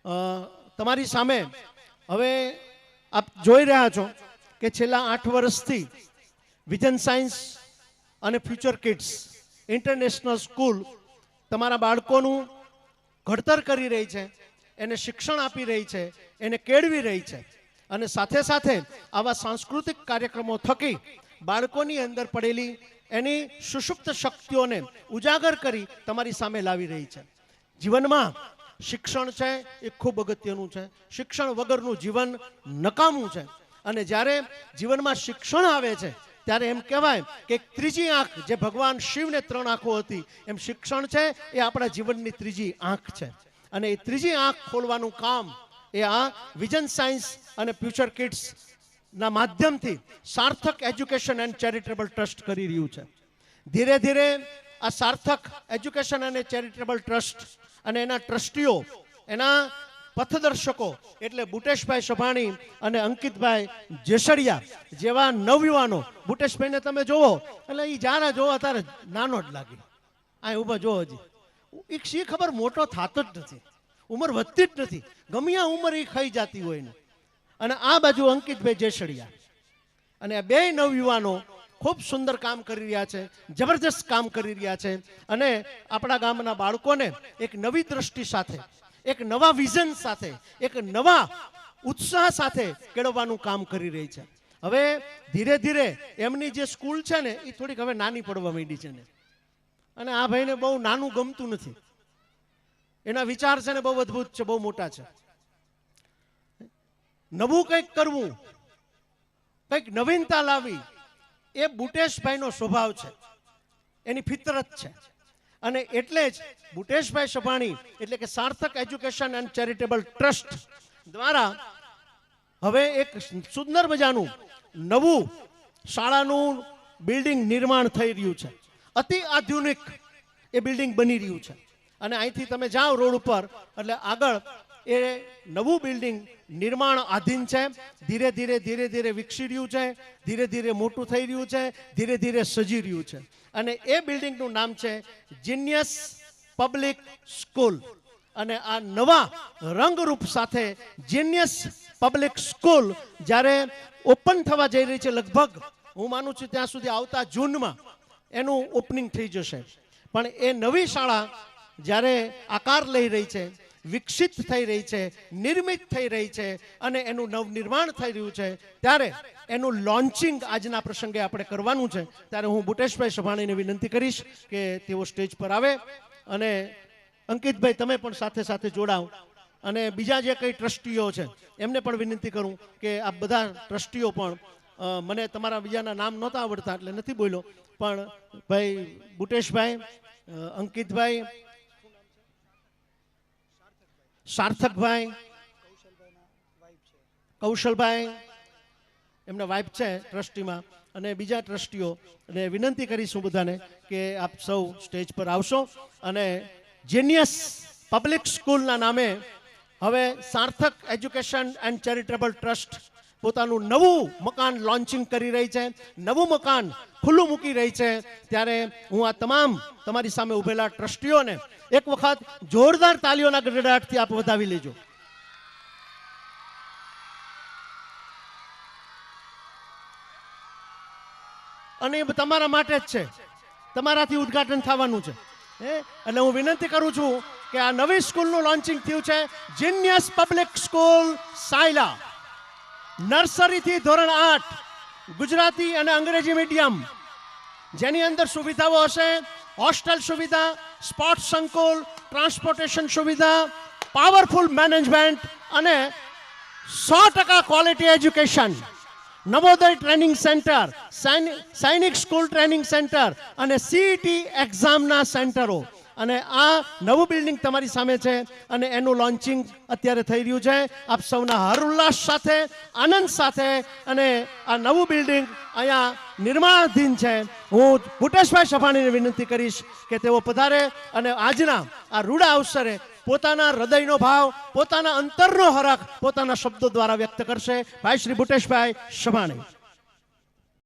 તમારી સામે હવે આપ જોઈ રહ્યા છો કે છેલ્લા 8 વર્ષથી વિઝન સાયન્સ અને ફ્યુચર કિડ્સ ઇન્ટરનેશનલ સ્કૂલ તમારા બાળકોનું ઘડતર કરી રહી છે, એને શિક્ષણ આપી રહી છે, એને કેળવી રહી છે અને સાથે સાથે આવા સાંસ્કૃતિક કાર્યક્રમો થકી બાળકોની અંદર પડેલી એની સુષુપ્ત શક્તિઓને ઉજાગર કરી તમારી સામે લાવી રહી છે. જીવનમાં શિક્ષણ છે એ ખૂબ અગત્યનું છે. શિક્ષણ વગરનું જીવન નકામું છે અને જ્યારે જીવનમાં શિક્ષણ આવે છે ત્યારે એમ કહેવાય કે ત્રીજી આંખ, જે ભગવાન શિવને 3 આંખો હતી, એમ શિક્ષણ છે એ આપણા જીવનની ત્રીજી આંખ છે અને એ ત્રીજી આંખ ખોલવાનું કામ એ આ વિઝન સાયન્સ અને ફ્યુચર કિડ્સ ના માધ્યમથી સાર્થક એજ્યુકેશન એન્ડ ચેરિટેબલ ટ્રસ્ટ કરી રહ્યું છે. ધીરે ધીરે આ સાર્થક એજ્યુકેશન અને ચેરિટેબલ ટ્રસ્ટ અને એના ટ્રસ્ટીઓ, એના પથદર્શકો એટલે બુટેશભાઈ સભાણી અને અંકિતભાઈ જેસડિયા જેવા નવયુવાનો. બુટેશભાઈને તમે જોવો એટલે એ જ્યારે જોવો ત્યારે નાનો જ લાગે. આ ઊભા જોવો, હજી એક શી ખબર મોટો થતો જ નથી, ઉંમર વધતી જ નથી, ગમે આ ઉંમર એ ખાઈ જતી હોય ને. અને આ બાજુ અંકિતભાઈ જેસડિયા અને આ બે નવયુવાનો ખૂબ સુંદર કામ કરી રહ્યા છે, જબરજસ્ત કામ કરી રહ્યા છે અને આપણા ગામના બાળકોને એક નવી દ્રષ્ટિ સાથે, એક નવા વિઝન સાથે, એક નવા ઉત્સાહ સાથે કેળવવાનું કામ કરી રહી છે. હવે ધીરે ધીરે એમની જે સ્કૂલ છે ને એ થોડીક હવે નાની પડવા માંડી છે ને, અને આ ભાઈને બહુ નાનું ગમતું નથી. એના વિચાર છે ને બહુ અદ્ભુત છે, બહુ મોટા છે. નવું કંઈક કરવું, કંઈક નવીનતા લાવી એ બુટેશભાઈનો સ્વભાવ છે, એની ફિતરત છે. અને એટલે જ બુટેશભાઈ સભાણી એટલે કે સાર્થક એજ્યુકેશન એન્ડ ચેરિટેબલ ટ્રસ્ટ દ્વારા હવે એક સુંદર મજાનું નવું શાળાનું બિલ્ડિંગ નિર્માણ થઈ રહ્યું છે. અતિ આધુનિક એ બિલ્ડિંગ બની રહ્યું છે અને અહીંથી તમે જાઓ રોડ ઉપર એટલે આગળ એ નવું બિલ્ડિંગ નિર્માણ આધીન છે. ધીરે ધીરે ધીરે ધીરે વિકસી રહ્યું છે, ધીરે ધીરે મોટું થઈ રહ્યું છે, ધીરે ધીરે સજી રહ્યું છે અને એ બિલ્ડિંગનું નામ છે જીનિયસ પબ્લિક સ્કૂલ. અને આ નવા રંગરૂપ સાથે જીનિયસ પબ્લિક સ્કૂલ જ્યારે ઓપન થવા જઈ રહી છે, લગભગ હું માનું છું ત્યાં સુધી આવતા જૂનમાં એનું ઓપનિંગ થઈ જશે. પણ એ નવી શાળા જ્યારે આકાર લઈ રહી છે, વિકસિત થઈ રહી છે, નિર્મિત થઈ રહી છે અને એનું નવનિર્માણ થઈ રહ્યું છે, ત્યારે એનું લોન્ચિંગ આજના પ્રસંગે આપણે કરવાનું છે. ત્યારે હું બુટેશભાઈ સભાણીને વિનંતી કરીશ કે તેઓ સ્ટેજ પર આવે અને અંકિતભાઈ તમે પણ સાથે સાથે જોડાઓ અને બીજા જે કંઈ ટ્રસ્ટીઓ છે એમને પણ વિનંતી કરું કે આ બધા ટ્રસ્ટીઓ પણ, મને તમારા બીજાના નામ નહોતા આવડતા એટલે નથી બોલ્યો, પણ ભાઈ બુટેશભાઈ, અંકિતભાઈ, સાર્થકભાઈ, કૌશલભાઈ એમના વાઇફ છે ટ્રસ્ટીમાં અને બીજા ટ્રસ્ટીઓ, અને વિનંતી કરીશું બધાને કે આપ સૌ સ્ટેજ પર આવશો. અને જીનિયસ પબ્લિક સ્કૂલના નામે હવે સાર્થક એજ્યુકેશન એન્ડ ચેરિટેબલ ટ્રસ્ટ પોતાનું નવું મકાન લોન્ચિંગ કરી રહી છે, નવું મકાન ખુલ્લું મૂકી રહી છે. ત્યારે હું આ તમામ તમારી સામે ઉભેલા ટ્રસ્ટીઓને એક વખત જોરદાર તાલીઓના ગડગડાટથી આપ વધાવી લેજો. અને એ તમારા માટે જ છે, તમારાથી ઉદ્ઘાટન થવાનું છે. એટલે હું વિનંતી કરું છું કે આ નવી સ્કૂલનું લોન્ચિંગ થયું છે, જીનિયસ પબ્લિક સ્કૂલ સાયલા, નર્સરીથી ધોરણ 8, ગુજરાતી અને અંગ્રેજી મીડિયમ, જેની અંદર સુવિધાઓ હશે હોસ્ટેલ સુવિધા, સ્પોર્ટ્સ સંકુલ, ટ્રાન્સપોર્ટેશન સુવિધા, પાવરફુલ મેનેજમેન્ટ અને 100% quality education, Navodaya training centre, સૈનિક સ્કૂલ ટ્રેનિંગ સેન્ટર અને સીઈટી એક્ઝામના સેન્ટરો. અને આ નવું બિલ્ડિંગ તમારી સામે છે અને એનું લોન્ચિંગ અત્યારે થઈ રહ્યું છે. આપ સૌના હર્ષોલ્લાસ સાથે, આનંદ સાથે અને આ નવું બિલ્ડિંગ અહીંયા નિર્માણાધીન છે. હું બુટેશભાઈ સભાણીને વિનંતી કરીશ કે તેઓ પધારે અને આજના આ રૂડા અવસરે પોતાના હૃદયનો ભાવ, પોતાના અંતરનો હરખ પોતાના શબ્દો દ્વારા વ્યક્ત કરશે. ભાઈ શ્રી બુટેશભાઈ સભાણી.